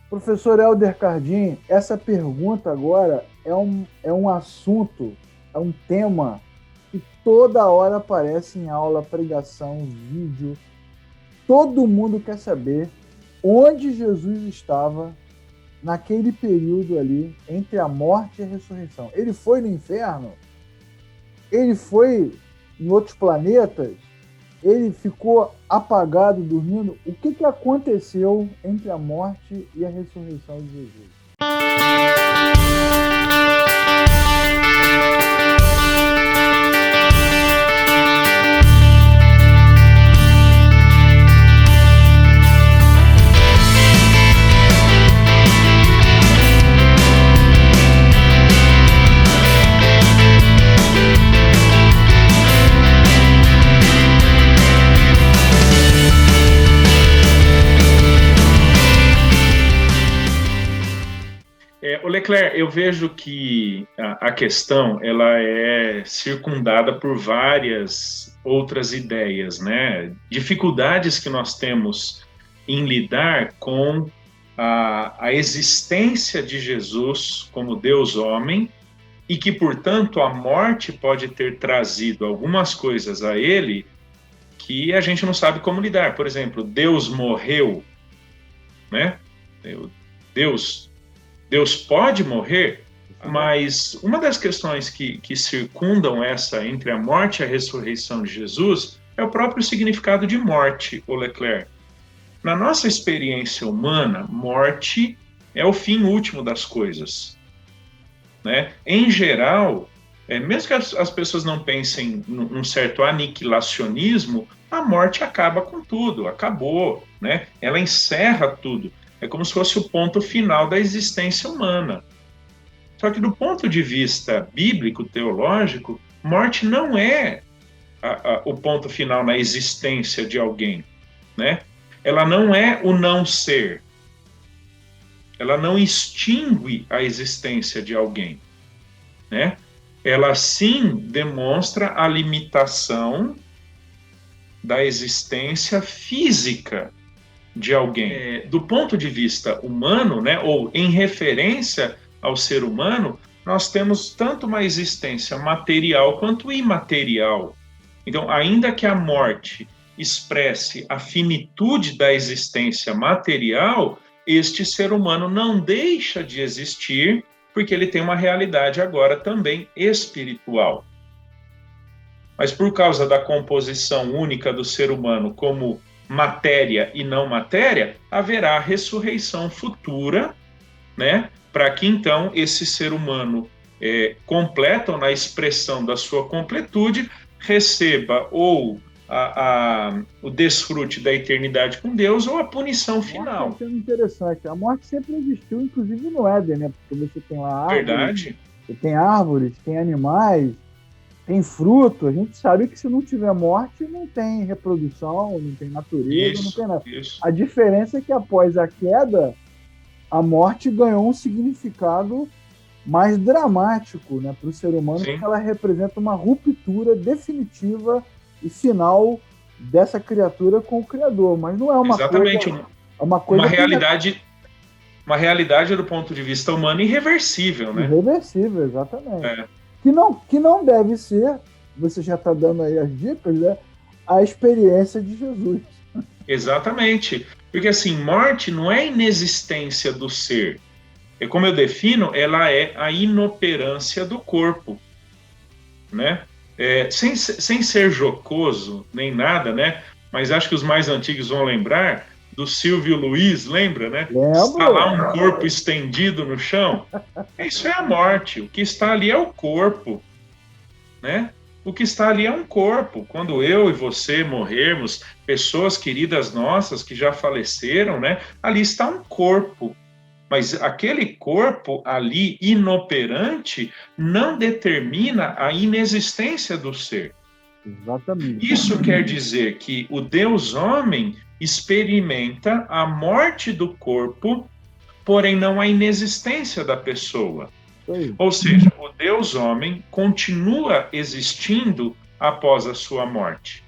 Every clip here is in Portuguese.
Professor Helder Cardim, essa pergunta agora é um assunto, é um tema que toda hora aparece em aula, pregação, vídeo. Todo mundo quer saber onde Jesus estava naquele período ali entre a morte e a ressurreição. Ele foi no inferno? Ele foi em outros planetas? Ele ficou apagado, dormindo? O que aconteceu entre a morte e a ressurreição de Jesus? O Leclerc, eu vejo que a questão ela é circundada por várias outras ideias, né? Dificuldades que nós temos em lidar com a existência de Jesus como Deus homem e que, portanto, a morte pode ter trazido algumas coisas a ele que a gente não sabe como lidar. Por exemplo, Deus morreu, né? Deus pode morrer, mas uma das questões que circundam essa entre a morte e a ressurreição de Jesus é o próprio significado de morte, o Leclerc. Na nossa experiência humana, morte é o fim último das coisas, né? Em geral, mesmo que as pessoas não pensem num certo aniquilacionismo, a morte acaba com tudo, acabou, né? Ela encerra tudo. É como se fosse o ponto final da existência humana. Só que do ponto de vista bíblico, teológico, morte não é o ponto final na existência de alguém, né? Ela não é o não ser. Ela não extingue a existência de alguém, né? Ela sim demonstra a limitação da existência física de alguém. Do ponto de vista humano, né, ou em referência ao ser humano, nós temos tanto uma existência material quanto imaterial. Então, ainda que a morte expresse a finitude da existência material, este ser humano não deixa de existir, porque ele tem uma realidade agora também espiritual. Mas por causa da composição única do ser humano como matéria e não matéria, haverá ressurreição futura, né? Para que então esse ser humano completo, ou na expressão da sua completude, receba ou o desfrute da eternidade com Deus ou a punição final. Isso é interessante. A morte sempre existiu, inclusive no Éden, né? Porque você tem lá árvores, verdade. Você tem árvores, tem animais, tem fruto. A gente sabe que se não tiver morte, não tem reprodução, não tem natureza, não tem nada. Isso. A diferença é que após a queda, a morte ganhou um significado mais dramático, né, para o ser humano, Sim. porque ela representa uma ruptura definitiva e final dessa criatura com o Criador. Mas não é uma Exatamente. coisa... É uma coisa uma realidade do ponto de vista humano irreversível, né? Irreversível, exatamente. Que não deve ser, você já está dando aí as dicas, né? A experiência de Jesus. Exatamente. Porque assim, morte não é inexistência do ser. Como eu defino, ela é a inoperância do corpo, né? Sem ser jocoso, nem nada, né? Mas acho que os mais antigos vão lembrar do Silvio Luiz, lembra, né? Está lá um corpo estendido no chão. Isso é a morte. O que está ali é o corpo, né? O que está ali é um corpo. Quando eu e você morrermos, pessoas queridas nossas que já faleceram, né? Ali está um corpo. Mas aquele corpo ali inoperante não determina a inexistência do ser. Exatamente. Isso quer dizer que o Deus homem experimenta a morte do corpo, porém não a inexistência da pessoa. Ou seja, o Deus homem continua existindo após a sua morte.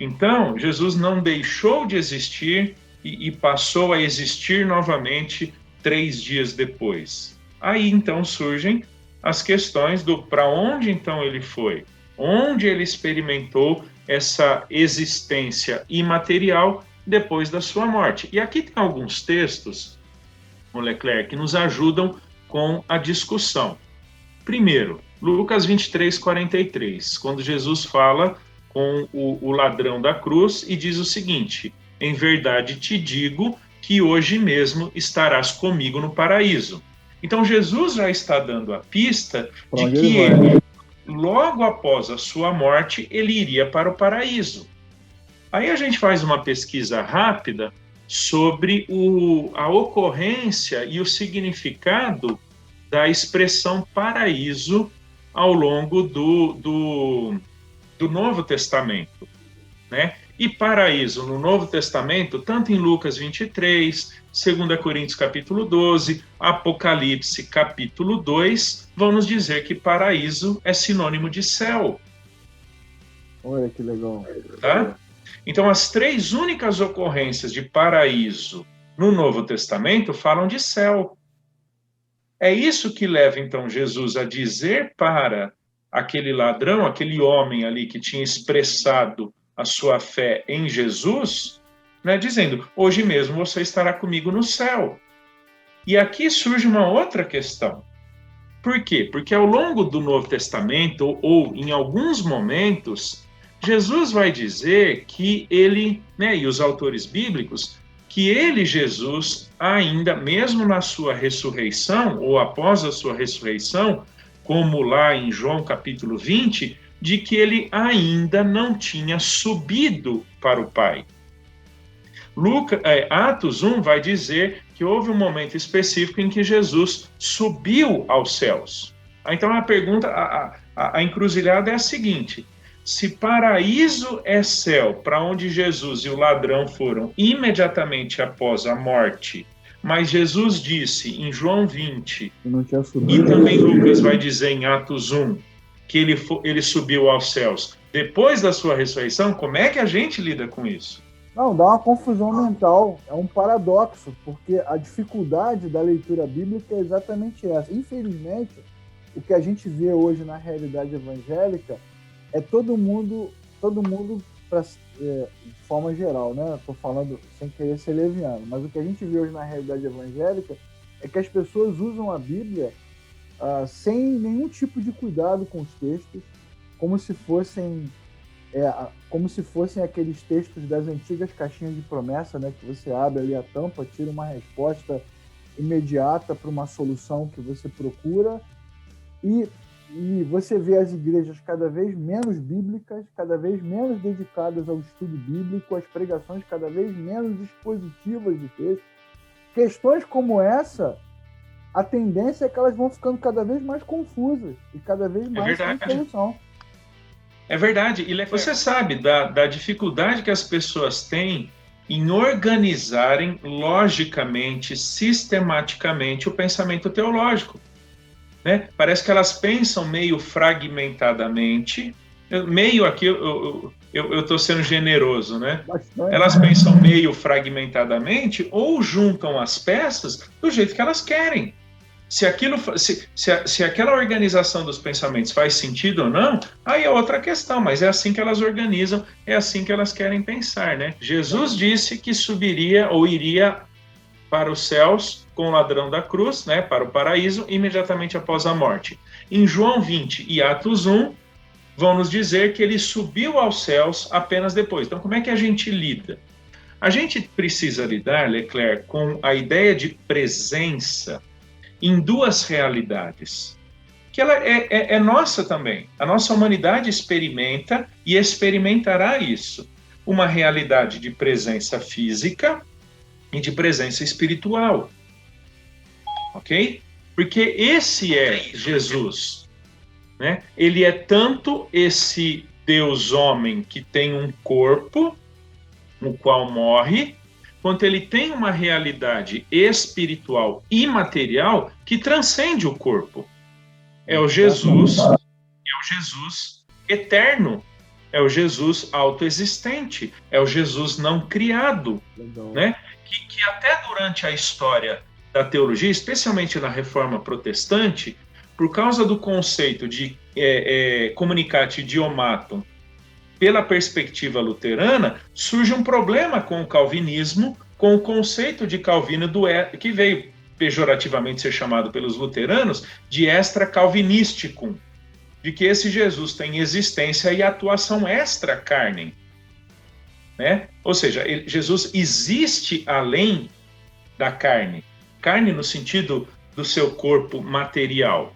Então, Jesus não deixou de existir e passou a existir novamente 3 dias depois. Aí então surgem as questões do para onde então ele foi, onde ele experimentou essa existência imaterial depois da sua morte. E aqui tem alguns textos, o Leclerc, que nos ajudam com a discussão. Primeiro, Lucas 23, 43, quando Jesus fala com o ladrão da cruz e diz o seguinte: em verdade te digo que hoje mesmo estarás comigo no paraíso. Então Jesus já está dando a pista de que ele, logo após a sua morte, ele iria para o paraíso. Aí a gente faz uma pesquisa rápida sobre a ocorrência e o significado da expressão paraíso ao longo do Novo Testamento, né? E paraíso no Novo Testamento, tanto em Lucas 23, 2 Coríntios capítulo 12, Apocalipse capítulo 2, vão nos dizer que paraíso é sinônimo de céu. Olha que legal. Tá? Então, as 3 únicas ocorrências de paraíso no Novo Testamento falam de céu. É isso que leva, então, Jesus a dizer para aquele ladrão, aquele homem ali que tinha expressado a sua fé em Jesus, né, dizendo: hoje mesmo você estará comigo no céu. E aqui surge uma outra questão. Por quê? Porque ao longo do Novo Testamento, ou em alguns momentos, Jesus vai dizer que ele, né, e os autores bíblicos, que ele, Jesus, ainda, mesmo na sua ressurreição, ou após a sua ressurreição, como lá em João capítulo 20, de que ele ainda não tinha subido para o Pai. Atos 1 vai dizer que houve um momento específico em que Jesus subiu aos céus. Então a pergunta, a encruzilhada é a seguinte: se paraíso é céu, para onde Jesus e o ladrão foram imediatamente após a morte, mas Jesus disse em João 20, e também Lucas vai dizer em Atos 1, que ele subiu aos céus depois da sua ressurreição, como é que a gente lida com isso? Não, dá uma confusão mental, é um paradoxo, porque a dificuldade da leitura bíblica é exatamente essa. Infelizmente, o que a gente vê hoje na realidade evangélica é todo mundo de forma geral, né? Estou falando sem querer ser leviano, mas o que a gente vê hoje na realidade evangélica é que as pessoas usam a Bíblia sem nenhum tipo de cuidado com os textos, como se fossem aqueles textos das antigas caixinhas de promessa, né? Que você abre ali a tampa, tira uma resposta imediata para uma solução que você procura, e você vê as igrejas cada vez menos bíblicas, cada vez menos dedicadas ao estudo bíblico, as pregações cada vez menos expositivas de texto. Questões como essa, a tendência é que elas vão ficando cada vez mais confusas e cada vez mais sem solução. É verdade. E você sabe da dificuldade que as pessoas têm em organizarem logicamente, sistematicamente o pensamento teológico. Né? Parece que elas pensam meio fragmentadamente, meio aqui eu estou sendo generoso, né? Bastante. Elas pensam meio fragmentadamente ou juntam as peças do jeito que elas querem. Se aquela organização dos pensamentos faz sentido ou não, aí é outra questão, mas é assim que elas organizam, é assim que elas querem pensar, né? Jesus disse que subiria ou iria para os céus com o ladrão da cruz, né, para o paraíso, imediatamente após a morte. Em João 20 e Atos 1, vão nos dizer que ele subiu aos céus apenas depois. Então, como é que a gente lida? A gente precisa lidar, Leclerc, com a ideia de presença em 2 realidades, que ela é nossa também. A nossa humanidade experimenta e experimentará isso. Uma realidade de presença física e de presença espiritual. Ok? Porque esse é Jesus. Né? Ele é tanto esse Deus-homem que tem um corpo, no qual morre, quanto ele tem uma realidade espiritual imaterial que transcende o corpo. É o Jesus eterno. é o Jesus autoexistente, é o Jesus não criado, né? Que até durante a história da teologia, especialmente na Reforma Protestante, por causa do conceito de comunicatio idiomatum pela perspectiva luterana, surge um problema com o calvinismo, com o conceito de Calvino que veio pejorativamente ser chamado pelos luteranos de extra calvinisticum, de que esse Jesus tem existência e atuação extra carne, né? Ou seja, Jesus existe além da carne, carne no sentido do seu corpo material.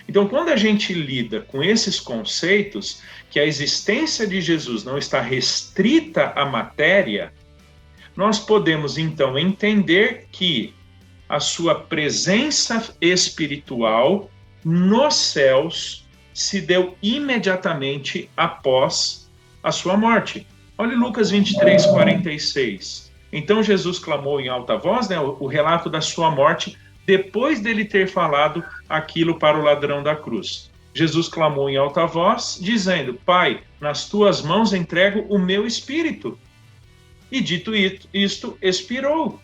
Então, quando a gente lida com esses conceitos, que a existência de Jesus não está restrita à matéria, nós podemos então entender que a sua presença espiritual nos céus se deu imediatamente após a sua morte. Olha Lucas 23, 46. Então Jesus clamou em alta voz, né, o relato da sua morte, depois dele ter falado aquilo para o ladrão da cruz. Jesus clamou em alta voz, dizendo: Pai, nas tuas mãos entrego o meu espírito. E dito isto, expirou.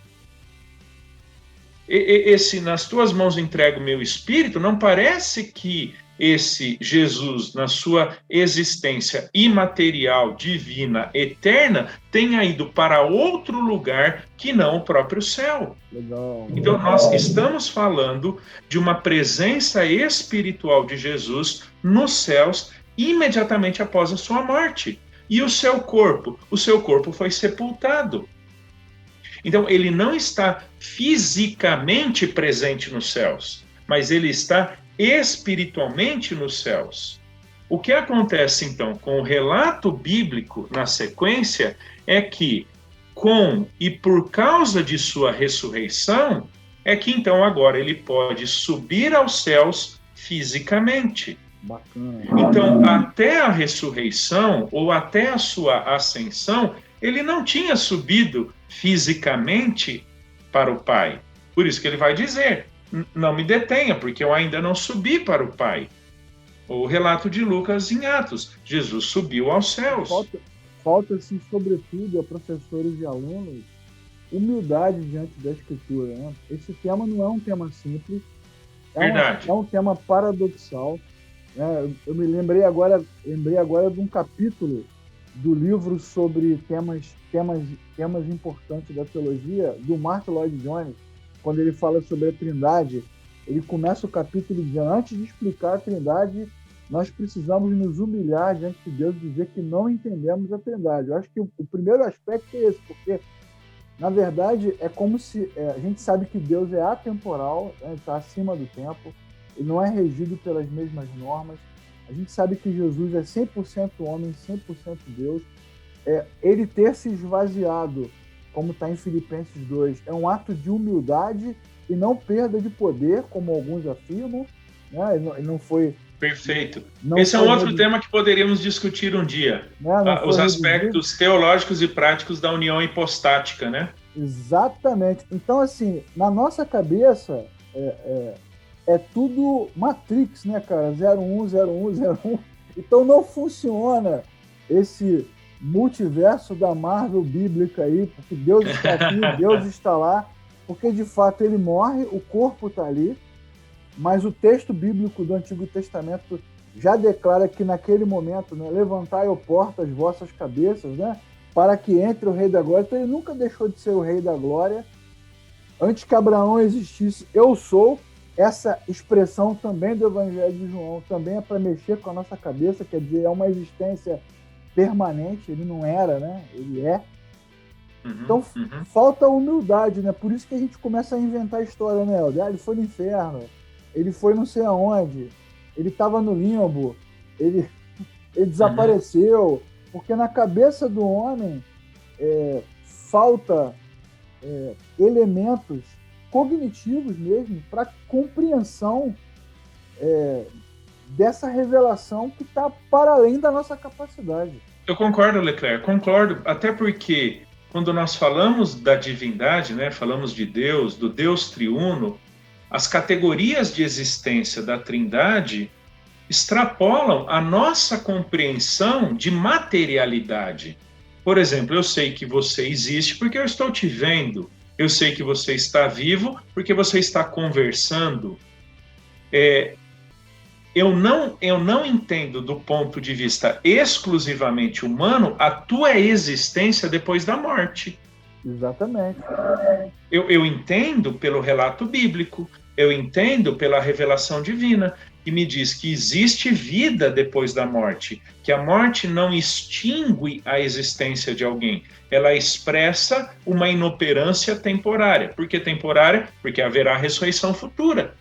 Esse nas tuas mãos entrego o meu espírito, não parece que esse Jesus, na sua existência imaterial, divina, eterna, tenha ido para outro lugar que não o próprio céu. Legal. Então, nós estamos falando de uma presença espiritual de Jesus nos céus imediatamente após a sua morte. E o seu corpo? O seu corpo foi sepultado. Então, ele não está fisicamente presente nos céus, mas ele está espiritualmente nos céus. O que acontece, então, com o relato bíblico na sequência é que, com e por causa de sua ressurreição, é que, então, agora ele pode subir aos céus fisicamente. Bacana. Então, até a ressurreição, ou até a sua ascensão, ele não tinha subido fisicamente para o Pai. Por isso que ele vai dizer: não me detenha, porque eu ainda não subi para o Pai. O relato de Lucas em Atos: Jesus subiu aos céus. Falta-se, sobretudo, a professores e alunos, humildade diante da Escritura, né? Esse tema não é um tema simples, é um tema paradoxal, né? Eu me lembrei agora de um capítulo do livro sobre temas importantes da teologia, do Martin Lloyd Jones, quando ele fala sobre a Trindade. Ele começa o capítulo dizendo: antes de explicar a Trindade, nós precisamos nos humilhar diante de Deus e dizer que não entendemos a Trindade. Eu acho que o primeiro aspecto é esse, porque, na verdade, é como se a gente sabe que Deus é atemporal, né, está acima do tempo, ele não é regido pelas mesmas normas. A gente sabe que Jesus é 100% homem, 100% Deus. Ele ter se esvaziado, como está em Filipenses 2, é um ato de humildade e não perda de poder, como alguns afirmam, né? Ele não foi... Perfeito. Esse é um outro tema que poderíamos discutir um dia. Os aspectos teológicos e práticos da união hipostática, né? Exatamente. Então, assim, na nossa cabeça, é tudo Matrix, né, cara? 01, 01, 01. Então não funciona esse multiverso da Marvel bíblica aí, porque Deus está aqui, Deus está lá, porque de fato ele morre, o corpo está ali, mas o texto bíblico do Antigo Testamento já declara que naquele momento, né, levantai, ó porta, as vossas cabeças, né, para que entre o Rei da Glória. Então ele nunca deixou de ser o Rei da Glória. Antes que Abraão existisse, eu sou. Essa expressão também do Evangelho de João também é para mexer com a nossa cabeça, quer dizer, é uma existência permanente. Ele não era, né? Ele é. Então falta humildade, né? Por isso que a gente começa a inventar história, né, Helder? Ele foi no inferno, ele foi não sei aonde, ele estava no limbo, ele desapareceu, porque na cabeça do homem falta elementos cognitivos mesmo para compreensão dessa revelação que está para além da nossa capacidade. Eu concordo, Leclerc, concordo, até porque quando nós falamos da divindade, né, falamos de Deus, do Deus triuno, as categorias de existência da Trindade extrapolam a nossa compreensão de materialidade. Por exemplo, eu sei que você existe porque eu estou te vendo. Eu sei que você está vivo porque você está conversando. Eu não entendo do ponto de vista exclusivamente humano a tua existência depois da morte. Exatamente. Eu entendo pelo relato bíblico, eu entendo pela revelação divina, que me diz que existe vida depois da morte, que a morte não extingue a existência de alguém, ela expressa uma inoperância temporária. Por que temporária? Porque haverá ressurreição futura.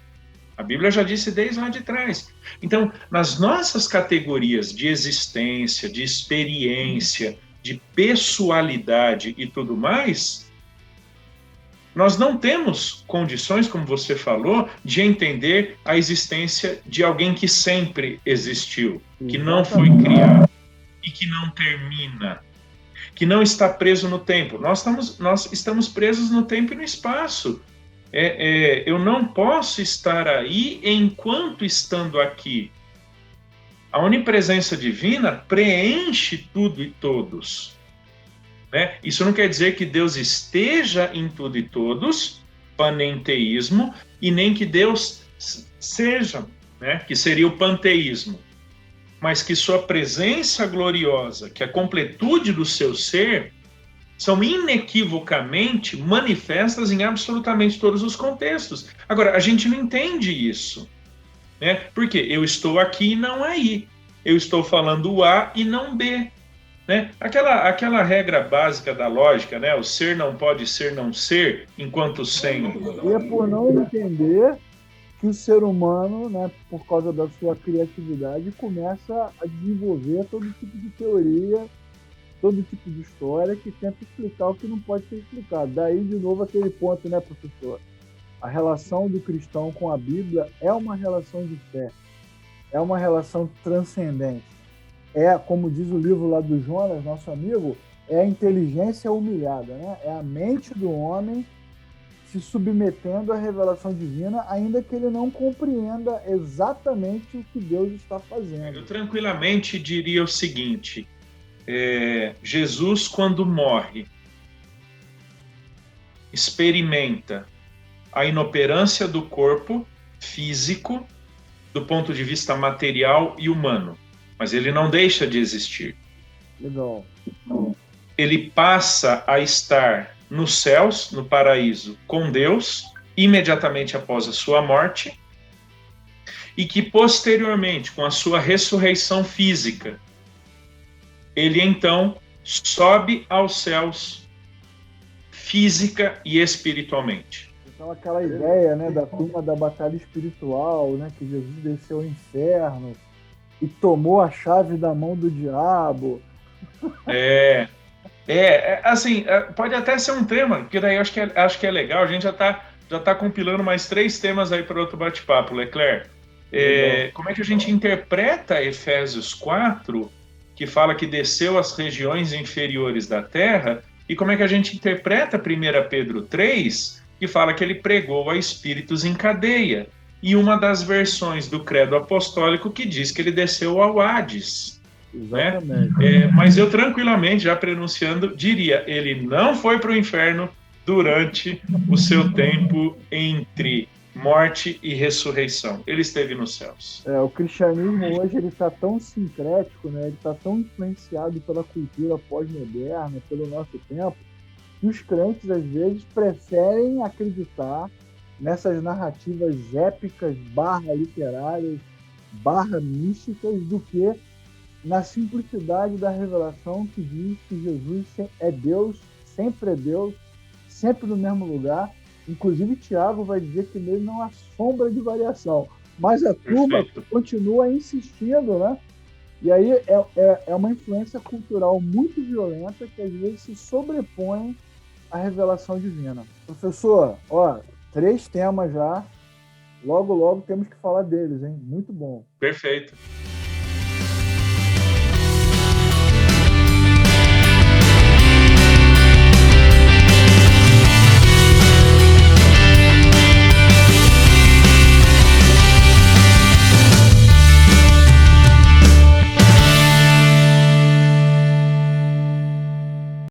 A Bíblia já disse desde lá de trás. Então, nas nossas categorias de existência, de experiência, de pessoalidade e tudo mais, nós não temos condições, como você falou, de entender a existência de alguém que sempre existiu, que não foi criado e que não termina, que não está preso no tempo. Nós estamos presos no tempo e no espaço. Eu não posso estar aí enquanto estando aqui. A onipresença divina preenche tudo e todos. Né? Isso não quer dizer que Deus esteja em tudo e todos, panenteísmo, e nem que Deus seja, né? Que seria o panteísmo, mas que sua presença gloriosa, que a completude do seu ser, são inequivocamente manifestas em absolutamente todos os contextos. Agora, a gente não entende isso, né? Porque eu estou aqui e não aí. Eu estou falando A e não B. Né? Aquela regra básica da lógica, né? O ser não pode ser não ser enquanto sendo. E é por não entender que o ser humano, né, por causa da sua criatividade, começa a desenvolver todo tipo de teoria, todo tipo de história que tenta explicar o que não pode ser explicado. Daí, de novo, aquele ponto, né, professor? A relação do cristão com a Bíblia é uma relação de fé, é uma relação transcendente. Como diz o livro lá do Jonas, nosso amigo, é a inteligência humilhada, né? É a mente do homem se submetendo à revelação divina, ainda que ele não compreenda exatamente o que Deus está fazendo. Eu tranquilamente diria o seguinte, Jesus, quando morre, experimenta a inoperância do corpo físico do ponto de vista material e humano, mas ele não deixa de existir. Legal. Ele passa a estar nos céus, no paraíso, com Deus, imediatamente após a sua morte, e que posteriormente, com a sua ressurreição física, ele então sobe aos céus física e espiritualmente. Então aquela ideia, né, da turma da batalha espiritual, né, que Jesus desceu ao inferno e tomou a chave da mão do diabo. Assim, pode até ser um tema, que daí acho que é legal, a gente já tá compilando mais 3 temas aí para outro bate-papo, Leclerc. Como é que a gente interpreta Efésios 4, que fala que desceu às regiões inferiores da terra, e como é que a gente interpreta 1 Pedro 3, que fala que ele pregou a espíritos em cadeia, e uma das versões do credo apostólico que diz que ele desceu ao Hades. Exatamente. Né? Mas eu tranquilamente, já pronunciando, diria, ele não foi para o inferno durante o seu tempo entre morte e ressurreição. Ele esteve nos céus. O cristianismo hoje ele está tão sincrético, né? Ele está tão influenciado pela cultura pós-moderna, pelo nosso tempo, que os crentes às vezes preferem acreditar nessas narrativas épicas, literárias, místicas, do que na simplicidade da revelação que diz que Jesus é Deus, sempre no mesmo lugar. Inclusive, Tiago vai dizer que nele não há sombra de variação. Mas a turma continua insistindo, né? E aí é uma influência cultural muito violenta que às vezes se sobrepõe à revelação divina. Professor, 3 temas já. Logo temos que falar deles, hein? Muito bom. Perfeito.